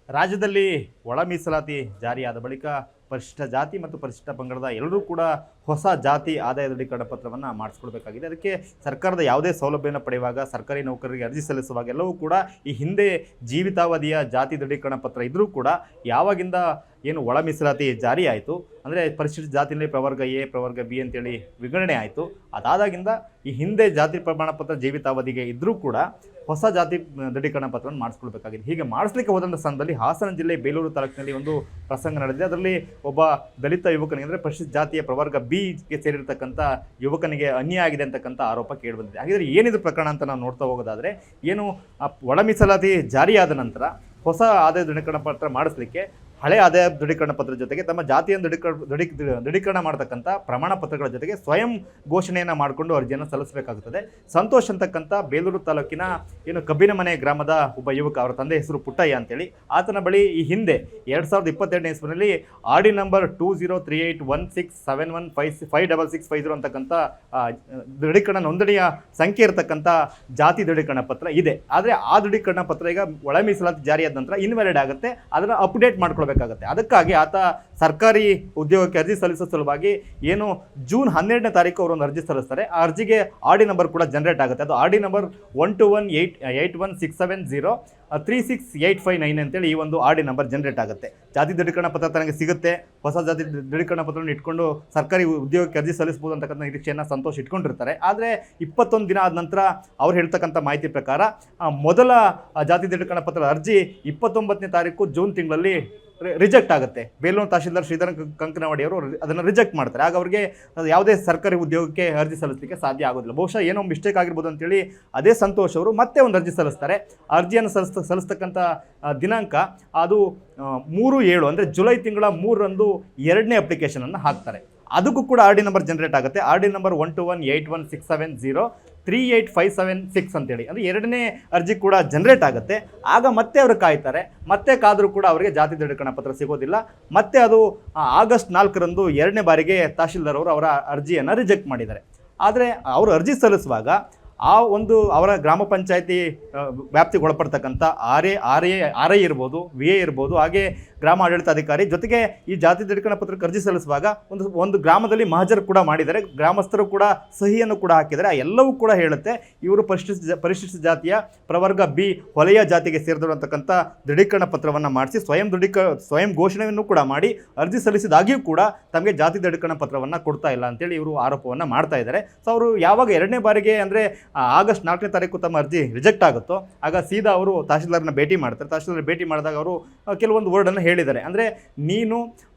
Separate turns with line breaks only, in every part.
ರಾಜ್ಯದಲ್ಲಿ ಒಳ ಮೀಸಲಾತಿ ಜಾರಿಯಾದ ಬಳಿಕ ಪರಿಶಿಷ್ಟ ಜಾತಿ ಮತ್ತು ಪರಿಶಿಷ್ಟ ಪಂಗಡದ ಎಲ್ಲರೂ ಕೂಡ ಹೊಸ ಜಾತಿ ಆದಾಯ ದೃಢೀಕರಣ ಪತ್ರವನ್ನು ಮಾಡಿಸ್ಕೊಳ್ಬೇಕಾಗಿದೆ. ಅದಕ್ಕೆ ಸರ್ಕಾರದ ಯಾವುದೇ ಸೌಲಭ್ಯವನ್ನು ಪಡೆಯುವಾಗ ಸರ್ಕಾರಿ ನೌಕರರಿಗೆ ಅರ್ಜಿ ಸಲ್ಲಿಸುವಾಗ ಎಲ್ಲವೂ ಕೂಡ ಈ ಹಿಂದೆ ಜೀವಿತಾವಧಿಯ ಜಾತಿ ದೃಢೀಕರಣ ಪತ್ರ ಇದ್ದರೂ ಕೂಡ ಯಾವಾಗಿಂದ ಏನು ಒಳ ಮೀಸಲಾತಿ ಜಾರಿ ಆಯಿತು ಅಂದರೆ ಪರಿಶಿಷ್ಟ ಜಾತಿಯಲ್ಲಿ ಪ್ರವರ್ಗ ಎ ಪ್ರವರ್ಗ ಬಿ ಅಂತೇಳಿ ವಿಂಗಡಣೆ ಆಯಿತು. ಅದಾದಾಗಿಂದ ಈ ಹಿಂದೆ ಜಾತಿ ಪ್ರಮಾಣ ಪತ್ರ ಜೀವಿತಾವಧಿಗೆ ಇದ್ದರೂ ಕೂಡ ಹೊಸ ಜಾತಿ ದೃಢೀಕರಣ ಪತ್ರವನ್ನು ಮಾಡಿಸ್ಕೊಳ್ಬೇಕಾಗಿದೆ. ಹೀಗೆ ಮಾಡಿಸ್ಲಿಕ್ಕೆ ಹೋದಂಥ ಸ್ಥಾನದಲ್ಲಿ ಹಾಸನ ಜಿಲ್ಲೆ ಬೇಲೂರು ತಾಲೂಕಿನಲ್ಲಿ ಒಂದು ಪ್ರಸಂಗ ನಡೆದಿದೆ. ಅದರಲ್ಲಿ ಒಬ್ಬ ದಲಿತ ಯುವಕನಿಗೆ ಅಂದರೆ ಪರಿಶಿಷ್ಟ ಜಾತಿಯ ಪ್ರವರ್ಗ ಬಿಗೆ ಸೇರಿರ್ತಕ್ಕಂಥ ಯುವಕನಿಗೆ ಅನ್ಯಾಯ ಆಗಿದೆ ಅಂತಕ್ಕಂಥ ಆರೋಪ ಕೇಳಿಬಂದಿದೆ. ಹಾಗಿದ್ರೆ ಏನಿದು ಪ್ರಕರಣ ಅಂತ ನಾವು ನೋಡ್ತಾ ಹೋಗೋದಾದರೆ ಏನು ಒಳ ಮೀಸಲಾತಿ ಜಾರಿಯಾದ ನಂತರ ಹೊಸ ಆದಾಯ ದೃಢೀಕರಣ ಪತ್ರ ಮಾಡಿಸ್ಲಿಕ್ಕೆ ಹಳೆ ಆದಾಯ ದೃಢೀಕರಣ ಪತ್ರದ ಜೊತೆಗೆ ತಮ್ಮ ಜಾತಿಯನ್ನು ದೃಢೀಕರಣ ಮಾಡತಕ್ಕಂಥ ಪ್ರಮಾಣ ಪತ್ರಗಳ ಜೊತೆಗೆ ಸ್ವಯಂ ಘೋಷಣೆಯನ್ನು ಮಾಡಿಕೊಂಡು ಅರ್ಜಿಯನ್ನು ಸಲ್ಲಿಸಬೇಕಾಗುತ್ತದೆ. ಸಂತೋಷ್ ಅಂತಕ್ಕಂಥ ಬೇಲೂರು ತಾಲೂಕಿನ ಏನು ಕಬ್ಬಿನಮನೆ ಗ್ರಾಮದ ಒಬ್ಬ ಯುವಕ, ಅವರ ತಂದೆ ಹೆಸರು ಪುಟ್ಟಯ್ಯ ಅಂತೇಳಿ. ಆತನ ಬಳಿ ಈ ಹಿಂದೆ 2022ನೇ ಇಸ್ವಿನಲ್ಲಿ ಆರ್ ಡಿ ನಂಬರ್ 20381671556650 ಅಂತಕ್ಕಂಥ ದೃಢೀಕರಣ ನೋಂದಣಿಯ ಸಂಖ್ಯೆ ಇರತಕ್ಕಂಥ ಜಾತಿ ದೃಢೀಕರಣ ಪತ್ರ ಇದೆ. ಆದರೆ ಆ ದೃಢೀಕರಣ ಪತ್ರ ಈಗ ಒಳ ಮೀಸಲಾತಿ ಜಾರಿಯಾದ ನಂತರ ಇನ್ವ್ಯಾಲಿಡ್ ಆಗುತ್ತೆ, ಅದನ್ನು ಅಪ್ಡೇಟ್ ಮಾಡ್ಕೊಳ್ಬೇಕಾಗುತ್ತೆ. ಅದಕ್ಕಾಗಿ ಆತ ಸರ್ಕಾರಿ ಉದ್ಯೋಗಕ್ಕೆ ಅರ್ಜಿ ಸಲ್ಲಿಸೋ ಸಲುವಾಗಿ ಏನು ಜೂನ್ 12ನೇ ತಾರೀಕು ಅವರು ಒಂದು ಅರ್ಜಿ ಸಲ್ಲಿಸ್ತಾರೆ. ಆ ಅರ್ಜಿಗೆ ಆರ್ ಡಿ ನಂಬರ್ ಕೂಡ ಜನರೇಟ್ ಆಗುತ್ತೆ. ಅದು ಆರ್ ಡಿ ನಂಬರ್ 1218816703685 ಅಂತೇಳಿ ಈ ಒಂದು ಆರ್ ಡಿ ನಂಬರ್ ಜನರೇಟ್ ಆಗುತ್ತೆ. ಜಾತಿ ದೃಢೀಕರಣ ಪತ್ರ ತನಗೆ ಸಿಗುತ್ತೆ. ಹೊಸ ಜಾತಿ ದೃಢೀಕರಣ ಪತ್ರವನ್ನು ಇಟ್ಕೊಂಡು ಸರ್ಕಾರಿ ಉದ್ಯೋಗಕ್ಕೆ ಅರ್ಜಿ ಸಲ್ಲಿಸಬಹುದು ಅಂತಕ್ಕಂಥ ನಿರೀಕ್ಷೆಯನ್ನು ಸಂತೋಷ್ ಇಟ್ಕೊಂಡಿರ್ತಾರೆ. ಆದರೆ 21 ದಿನ ಆದ ನಂತರ ಅವ್ರು ಹೇಳ್ತಕ್ಕಂಥ ಮಾಹಿತಿ ಪ್ರಕಾರ ಮೊದಲ ಜಾತಿ ದೃಢೀಕರಣ ಪತ್ರದ ಅರ್ಜಿ 29ನೇ ತಾರೀಕು ಜೂನ್ ತಿಂಗಳಲ್ಲಿ ರಿಜೆಕ್ಟ್ ಆಗುತ್ತೆ. ಬೇಲೂರು ತಹಶೀಲ್ದಾರ್ ಶ್ರೀಧರ್ ಕಂಕನವಾಡಿ ಅವರು ಅದನ್ನು ರಿಜೆಕ್ಟ್ ಮಾಡ್ತಾರೆ. ಆಗ ಅವರಿಗೆ ಯಾವುದೇ ಸರ್ಕಾರಿ ಉದ್ಯೋಗಕ್ಕೆ ಅರ್ಜಿ ಸಲ್ಲಿಸಲಿಕ್ಕೆ ಸಾಧ್ಯ ಆಗೋದಿಲ್ಲ. ಬಹುಶಃ ಏನೋ ಮಿಸ್ಟೇಕ್ ಆಗಿರ್ಬೋದು ಅಂತೇಳಿ ಅದೇ ಸಂತೋಷ್ ಅವರು ಮತ್ತೆ ಒಂದು ಅರ್ಜಿ ಸಲ್ಲಿಸ್ತಾರೆ. ಅರ್ಜಿಯನ್ನು ಸಲ್ಲಿಸ್ತಕ್ಕಂಥ ದಿನಾಂಕ ಅದು 3/7 ಅಂದರೆ ಜುಲೈ ತಿಂಗಳ 3ರಂದು 2ನೇ ಅಪ್ಲಿಕೇಶನನ್ನು ಹಾಕ್ತಾರೆ. ಅದಕ್ಕೂ ಕೂಡ ಆರ್ ಡಿ ನಂಬರ್ ಜನರೇಟ್ ಆಗುತ್ತೆ. ಆರ್ ಡಿ ನಂಬರ್ 1218167038576 ಅಂತೇಳಿ ಅಂದರೆ 2ನೇ ಅರ್ಜಿ ಕೂಡ ಜನರೇಟ್ ಆಗುತ್ತೆ. ಆಗ ಮತ್ತೆ ಅವರು ಕಾಯ್ತಾರೆ. ಮತ್ತೆ ಕಾದರೂ ಕೂಡ ಅವರಿಗೆ ಜಾತಿ ದೃಢೀಕರಣ ಪತ್ರ ಸಿಗೋದಿಲ್ಲ. ಮತ್ತೆ ಅದು ಆಗಸ್ಟ್ 4ರಂದು 2ನೇ ಬಾರಿಗೆ ತಹಶೀಲ್ದಾರ್ ಅವರು ಅವರ ಅರ್ಜಿಯನ್ನು ರಿಜೆಕ್ಟ್ ಮಾಡಿದ್ದಾರೆ. ಆದರೆ ಅವರು ಅರ್ಜಿ ಸಲ್ಲಿಸುವಾಗ ಆ ಒಂದು ಅವರ ಗ್ರಾಮ ಪಂಚಾಯತಿ ವ್ಯಾಪ್ತಿಗೆ ಒಳಪಡ್ತಕ್ಕಂಥ ಆರ್ ಐ ಇರ್ಬೋದು, ವಿ ಎ ಇರ್ಬೋದು, ಹಾಗೆ ಗ್ರಾಮ ಆಡಳಿತಾಧಿಕಾರಿ ಜೊತೆಗೆ ಈ ಜಾತಿ ದೃಢೀಕರಣ ಪತ್ರಕ್ಕೆ ಅರ್ಜಿ ಸಲ್ಲಿಸುವಾಗ ಒಂದು ಗ್ರಾಮದಲ್ಲಿ ಮಹಜರ್ ಕೂಡ ಮಾಡಿದ್ದಾರೆ. ಗ್ರಾಮಸ್ಥರು ಕೂಡ ಸಹಿಯನ್ನು ಕೂಡ ಹಾಕಿದ್ದಾರೆ. ಎಲ್ಲವೂ ಕೂಡ ಹೇಳುತ್ತೆ ಇವರು ಪರಿಶಿಷ್ಟ ಜಾತಿಯ ಪ್ರವರ್ಗ ಬಿ ಹೊಲೆಯ ಜಾತಿಗೆ ಸೇರಿದರು ಅಂತಕ್ಕಂಥ ದೃಢೀಕರಣ ಪತ್ರವನ್ನು ಮಾಡಿಸಿ ಸ್ವಯಂ ಘೋಷಣೆಯನ್ನು ಕೂಡ ಮಾಡಿ ಅರ್ಜಿ ಸಲ್ಲಿಸಿದಾಗಿಯೂ ಕೂಡ ತಮಗೆ ಜಾತಿ ದೃಢೀಕರಣ ಪತ್ರವನ್ನು ಕೊಡ್ತಾ ಇಲ್ಲ ಅಂತೇಳಿ ಇವರು ಆರೋಪವನ್ನು ಮಾಡ್ತಾ ಇದ್ದಾರೆ. ಸೊ ಅವರು ಯಾವಾಗ 2ನೇ ಬಾರಿಗೆ ಅಂದರೆ ಆಗಸ್ಟ್ 4ನೇ ತಾರೀಕು ತಮ್ಮ ಅರ್ಜಿ ರಿಜೆಕ್ಟ್ ಆಗುತ್ತೋ ಆಗ ಸೀದಾ ಅವರು ತಹಶೀಲ್ದಾರ್ನ ಭೇಟಿ ಮಾಡ್ತಾರೆ. ತಹಶೀಲ್ದಾರ್ ಭೇಟಿ ಮಾಡಿದಾಗ ಅವರು ಕೆಲವೊಂದು ವರ್ಡನ್ನು ಹೇಳಿದ್ದಾರೆ. ಅಂದರೆ ನೀನು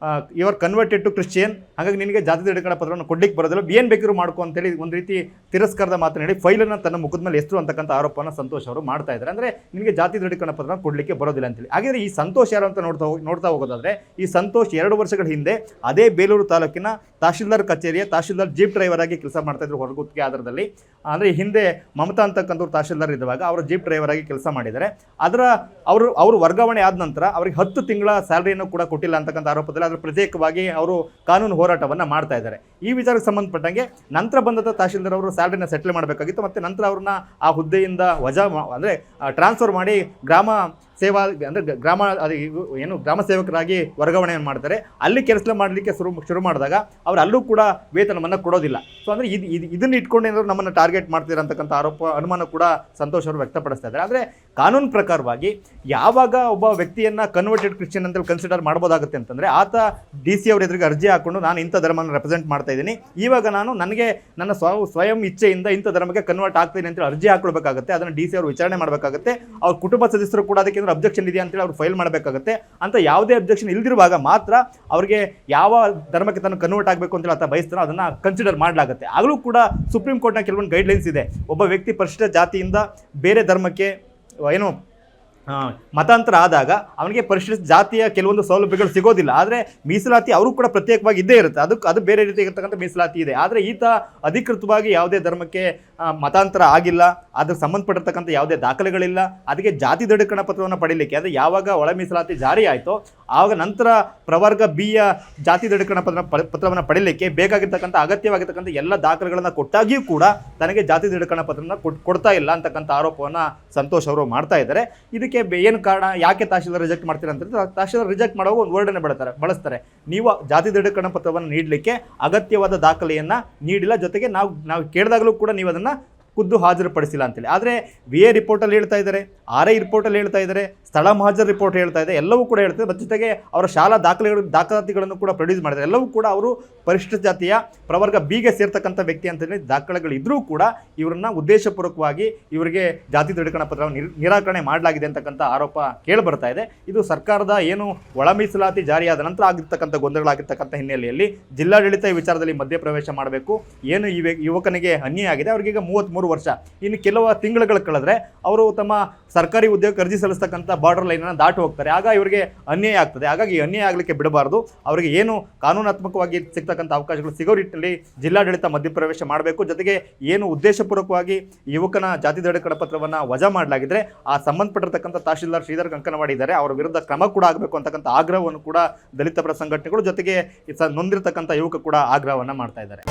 ಯುವರ್ ಕನ್ವರ್ಟೆಡ್ ಟು ಕ್ರಿಶ್ಚಿಯನ್, ಹಾಗಾಗಿ ನಿನಗೆ ಜಾತಿ ದೃಢೀಕರಣ ಪತ್ರವನ್ನು ಕೊಡ್ಲಿಕ್ಕೆ ಬರೋದಿಲ್ಲ, ಏನು ಬೇಕಿದ್ರು ಮಾಡ್ಕೊ ಅಂತೇಳಿ ಒಂದು ರೀತಿ ತಿರಸ್ಕಾರದ ಮಾತನ್ನು ಹೇಳಿ ಫೈಲನ್ನು ತನ್ನ ಮುಖದ ಮೇಲೆ ಎಸ್ತರು ಅಂತಕ್ಕಂಥ ಆರೋಪವನ್ನು ಸಂತೋಷ್ ಅವರು ಮಾಡ್ತಾ ಇದ್ದಾರೆ. ಅಂದರೆ ನಿನಗೆ ಜಾತಿ ದೃಢೀಕರಣ ಪತ್ರ ಕೊಡಲಿಕ್ಕೆ ಬರೋದಿಲ್ಲ ಅಂತೇಳಿ. ಹಾಗಾದರೆ ಈ ಸಂತೋಷ್ ಯಾರು ಅಂತ ನೋಡ್ತಾ ಹೋಗೋದಾದರೆ ಈ ಸಂತೋಷ್ 2 ವರ್ಷಗಳ ಹಿಂದೆ ಅದೇ ಬೇಲೂರು ತಾಲೂಕಿನ ತಹಶೀಲ್ದಾರ್ ಕಚೇರಿಯ ತಹಶೀಲ್ದಾರ್ ಜೀಪ್ ಡ್ರೈವರ್ ಆಗಿ ಕೆಲಸ ಮಾಡ್ತಾ ಇದ್ರು ಹೊರಗುತ್ತಿಗೆ ಆಧಾರದಲ್ಲಿ. ಅಂದರೆ ಹಿಂದೆ ಮಮತಾ ಅಂತಕ್ಕಂಥವ್ರು ತಹಶೀಲ್ದಾರ್ ಇದ್ದಾಗ ಅವರು ಜೀಪ್ ಡ್ರೈವರ್ ಆಗಿ ಕೆಲಸ ಮಾಡಿದ್ದಾರೆ. ಅವರು ವರ್ಗಾವಣೆ ಆದ ನಂತರ ಅವರಿಗೆ 10 ತಿಂಗಳ ಸ್ಯಾಲರಿಯನ್ನು ಕೂಡ ಕೊಟ್ಟಿಲ್ಲ ಅಂತಕ್ಕಂಥ ಆರೋಪದಲ್ಲಿ ಅದರ ಪ್ರತ್ಯೇಕವಾಗಿ ಅವರು ಕಾನೂನು ಹೋರಾಟವನ್ನು ಮಾಡ್ತಾ ಇದ್ದಾರೆ. ಈ ವಿಚಾರಕ್ಕೆ ಸಂಬಂಧಪಟ್ಟಂಗೆ ನಂತರ ಬಂದಂಥ ತಹಶೀಲ್ದಾರ್ ಅವರು ಸ್ಯಾಲರಿನ ಸೆಟ್ಲ್ ಮಾಡಬೇಕಾಗಿತ್ತು. ಮತ್ತು ನಂತರ ಅವ್ರನ್ನ ಆ ಹುದ್ದೆಯಿಂದ ಅಂದರೆ ಟ್ರಾನ್ಸ್ಫರ್ ಮಾಡಿ ಗ್ರಾಮ ಸೇವಾ ಅಂದರೆ ಗ್ರಾಮ ಸೇವಕರಾಗಿ ವರ್ಗಾವಣೆಯನ್ನು ಮಾಡ್ತಾರೆ. ಅಲ್ಲಿ ಕೆಲಸ ಮಾಡಲಿಕ್ಕೆ ಶುರು ಮಾಡಿದಾಗ ಅವರು ಅಲ್ಲೂ ಕೂಡ ವೇತನವನ್ನು ಕೊಡೋದಿಲ್ಲ. ಸೊ ಅಂದರೆ ಇದನ್ನು ಇಟ್ಕೊಂಡು ಏನಾದರೂ ನಮ್ಮನ್ನು ಟಾರ್ಗೆಟ್ ಮಾಡ್ತೀರಾ ಅಂತಕ್ಕಂಥ ಅನುಮಾನ ಕೂಡ ಸಂತೋಷ್ ಅವರು ವ್ಯಕ್ತಪಡಿಸ್ತಾ ಇದ್ದಾರೆ. ಆದರೆ ಕಾನೂನು ಪ್ರಕಾರವಾಗಿ ಯಾವಾಗ ಒಬ್ಬ ವ್ಯಕ್ತಿಯನ್ನು ಕನ್ವರ್ಟೆಡ್ ಕ್ರಿಶ್ಚಿಯನ್ ಅಂತ ಕನ್ಸಿಡರ್ ಮಾಡ್ಬೋದಾಗುತ್ತೆ ಅಂತಂದರೆ ಆತ DC ಅವ್ರ ಎದುರಿಗೆ ಅರ್ಜಿ ಹಾಕ್ಕೊಂಡು ನಾನು ಇಂಥ ಧರ್ಮವನ್ನು ರೆಪ್ರೆಸೆಂಟ್ ಮಾಡ್ತಾ ಇದ್ದೀನಿ, ಇವಾಗ ನನಗೆ ನನ್ನ ಸ್ವಯಂ ಇಚ್ಛೆಯಿಂದ ಇಂಥ ಧರ್ಮಕ್ಕೆ ಕನ್ವರ್ಟ್ ಆಗ್ತೀನಿ ಅಂತೇಳಿ ಅರ್ಜಿ ಹಾಕೊಳ್ಬೇಕಾಗುತ್ತೆ. ಅದನ್ನು DC ಅವರು ವಿಚಾರಣೆ ಮಾಡಬೇಕಾಗುತ್ತೆ. ಅವ್ರ ಕುಟುಂಬ ಸದಸ್ಯರು ಕೂಡ ಅದಕ್ಕೆ ಅಬ್ಜೆಕ್ಷನ್ ಇದೆಯಾ ಅಂತೇಳಿ ಅವ್ರು ಫೈಲ್ ಮಾಡಬೇಕಾಗುತ್ತೆ. ಅಂತ ಯಾವುದೇ ಅಬ್ಜೆಕ್ಷನ್ ಇಲ್ದಿರುವಾಗ ಮಾತ್ರ ಅವರಿಗೆ ಯಾವ ಧರ್ಮಕ್ಕೆ ತಾನು ಕನ್ವರ್ಟ್ ಆಗಬೇಕು ಅಂತೇಳಿ ಆತ ಬಯಸ್ತಾರೋ ಅದನ್ನು ಕನ್ಸಿಡರ್ ಮಾಡಲಾಗುತ್ತೆ. ಆಗಲೂ ಕೂಡ ಸುಪ್ರೀಂ ಕೋರ್ಟ್ನ ಕೆಲವೊಂದು ಗೈಡ್ಲೈನ್ಸ್ ಇದೆ. ಒಬ್ಬ ವ್ಯಕ್ತಿ ಪರಿಶಿಷ್ಟ ಜಾತಿಯಿಂದ ಬೇರೆ ಧರ್ಮಕ್ಕೆ ಮತಾಂತರ ಆದಾಗ ಅವನಿಗೆ ಪರಿಶಿಷ್ಟ ಜಾತಿಯ ಕೆಲವೊಂದು ಸೌಲಭ್ಯಗಳು ಸಿಗೋದಿಲ್ಲ. ಆದರೆ ಮೀಸಲಾತಿ ಅವರು ಕೂಡ ಪ್ರತ್ಯೇಕವಾಗಿ ಇದ್ದೇ ಇರುತ್ತೆ. ಅದು ಬೇರೆ ರೀತಿ ಇರತಕ್ಕಂಥ ಮೀಸಲಾತಿ ಇದೆ. ಆದರೆ ಈತ ಅಧಿಕೃತವಾಗಿ ಯಾವುದೇ ಧರ್ಮಕ್ಕೆ ಮತಾಂತರ ಆಗಿಲ್ಲ, ಅದಕ್ಕೆ ಸಂಬಂಧಪಟ್ಟಿರ್ತಕ್ಕಂಥ ಯಾವುದೇ ದಾಖಲೆಗಳಿಲ್ಲ. ಅದಕ್ಕೆ ಜಾತಿ ದೃಢೀಕರಣ ಪತ್ರವನ್ನು ಪಡೀಲಿಕ್ಕೆ ಅಂದರೆ ಯಾವಾಗ ಒಳ ಮೀಸಲಾತಿ ಜಾರಿ ಆಯಿತೋ ಆವಾಗ ನಂತರ ಪ್ರವರ್ಗ ಬಿಯ ಜಾತಿ ದೃಢೀಕರಣ ಪತ್ರವನ್ನು ಪಡೀಲಿಕ್ಕೆ ಬೇಕಾಗಿರ್ತಕ್ಕಂಥ ಅಗತ್ಯವಾಗಿರ್ತಕ್ಕಂಥ ಎಲ್ಲ ದಾಖಲೆಗಳನ್ನು ಕೊಟ್ಟಾಗಿಯೂ ಕೂಡ ತನಗೆ ಜಾತಿ ದೃಢೀಕರಣ ಪತ್ರವನ್ನು ಕೊಡ್ತಾ ಇಲ್ಲ ಅಂತಕ್ಕಂಥ ಆರೋಪವನ್ನು ಸಂತೋಷ್ ಅವರು ಮಾಡ್ತಾ ಇದ್ದಾರೆ. ಇದಕ್ಕೆ ಅದಕ್ಕೆ ಏನು ಕಾರಣ, ಯಾಕೆ ತಹಶೀಲ್ದಾರ್ ರಿಜೆಕ್ಟ್ ಮಾಡ್ತೀರಾ ಅಂತ ತಹಶೀಲ್ದಾರ್ ರಿಜೆಕ್ಟ್ ಮಾಡುವಾಗ ಒಂದು ವರ್ಡನ್ನೇ ಬಳಸ್ತಾರೆ, ನೀವು ಜಾತಿ ದೃಢೀಕರಣ ಪತ್ರವನ್ನು ನೀಡಲಿಕ್ಕೆ ಅಗತ್ಯವಾದ ದಾಖಲೆಯನ್ನು ನೀಡಿಲ್ಲ, ಜೊತೆಗೆ ನಾವು ಕೇಳಿದಾಗಲೂ ಕೂಡ ನೀವು ಅದನ್ನು ಖುದ್ದು ಹಾಜರುಪಡಿಸಿಲ್ಲ ಅಂತೇಳಿ. ಆದರೆ VA ರಿಪೋರ್ಟಲ್ಲಿ ಹೇಳ್ತಾ ಇದ್ದಾರೆ, RI ರಿಪೋರ್ಟಲ್ಲಿ ಹೇಳ್ತಾ ಇದ್ದಾರೆ, ಸ್ಥಳ ಮಹಾಜರ್ ರಿಪೋರ್ಟ್ ಹೇಳ್ತಾ ಇದೆ, ಎಲ್ಲವೂ ಕೂಡ ಹೇಳ್ತಾರೆ. ಮತ್ತು ಜೊತೆಗೆ ಅವರ ಶಾಲಾ ದಾಖಲಾತಿಗಳನ್ನು ಕೂಡ ಪ್ರೊಡ್ಯೂಸ್ ಮಾಡಿದ್ದಾರೆ. ಎಲ್ಲವೂ ಕೂಡ ಅವರು ಪರಿಶಿಷ್ಟ ಜಾತಿಯ ಪ್ರವರ್ಗ Bಗೆ ಸೇರ್ತಕ್ಕಂಥ ವ್ಯಕ್ತಿ ಅಂತೇಳಿ ದಾಖಲೆಗಳಿದ್ರೂ ಕೂಡ ಇವರನ್ನ ಉದ್ದೇಶಪೂರ್ವಕವಾಗಿ ಇವರಿಗೆ ಜಾತಿ ದೃಢೀಕರಣ ಪತ್ರವನ್ನು ನಿರಾಕರಣೆ ಮಾಡಲಾಗಿದೆ ಅಂತಕ್ಕಂಥ ಆರೋಪ ಕೇಳಿಬರ್ತಾ ಇದೆ. ಇದು ಸರ್ಕಾರದ ಏನು ಒಳ ಮೀಸಲಾತಿ ಜಾರಿಯಾದ ನಂತರ ಆಗಿರ್ತಕ್ಕಂಥ ಗೊಂದಲಗಳಾಗಿರ್ತಕ್ಕಂಥ ಹಿನ್ನೆಲೆಯಲ್ಲಿ ಜಿಲ್ಲಾಡಳಿತ ಈ ವಿಚಾರದಲ್ಲಿ ಮಧ್ಯಪ್ರವೇಶ ಮಾಡಬೇಕು. ಏನು ಈ ಯುವಕನಿಗೆ ಅನ್ಯಾಯ ಆಗಿದೆ, ಅವರಿಗೆ ಈಗ 33 ವರ್ಷ, ಇನ್ನು ಕೆಲವು ತಿಂಗಳುಗಳು ಕಳೆದ್ರೆ ಅವರು ತಮ್ಮ ಸರ್ಕಾರಿ ಉದ್ಯೋಗಕ್ಕೆ ಅರ್ಜಿ ಸಲ್ಲಿಸ್ತಕ್ಕಂಥ ಬಾರ್ಡರ್ ಲೈನನ್ನು ದಾಟಿ ಹೋಗ್ತಾರೆ. ಆಗ ಇವರಿಗೆ ಅನ್ಯಾಯ ಆಗ್ತದೆ. ಹಾಗಾಗಿ ಅನ್ಯಾಯ ಆಗಲಿಕ್ಕೆ ಬಿಡಬಾರ್ದು. ಅವರಿಗೆ ಏನು ಕಾನೂನಾತ್ಮಕವಾಗಿ ಸಿಗ್ತಕ್ಕಂಥ ಅವಕಾಶಗಳು ಸಿಗೋ ನಿಟ್ಟಿನಲ್ಲಿ ಜಿಲ್ಲಾಡಳಿತ ಮಧ್ಯಪ್ರವೇಶ ಮಾಡಬೇಕು. ಜೊತೆಗೆ ಏನು ಉದ್ದೇಶಪೂರ್ವಕವಾಗಿ ಯುವಕನ ಜಾತಿ ದೃಢೀಕರಣ ಪತ್ರವನ್ನು ವಜಾ ಮಾಡಲಾಗಿದ್ರೆ ಆ ಸಂಬಂಧಪಟ್ಟಿರ್ತಕ್ಕಂಥ ತಹಶೀಲ್ದಾರ್ ಶ್ರೀಧರ್ ಕಂಕನವಾಡಿ ಇದ್ದಾರೆ, ಅವರ ವಿರುದ್ಧ ಕ್ರಮ ಕೂಡ ಆಗಬೇಕು ಅಂತಕ್ಕಂಥ ಆಗ್ರಹವನ್ನು ಕೂಡ ದಲಿತ ಪರ ಸಂಘಟನೆಗಳು ಜೊತೆಗೆ ನೊಂದಿರತಕ್ಕಂಥ ಯುವಕ ಕೂಡ ಆಗ್ರಹವನ್ನು ಮಾಡ್ತಾ ಇದ್ದಾರೆ.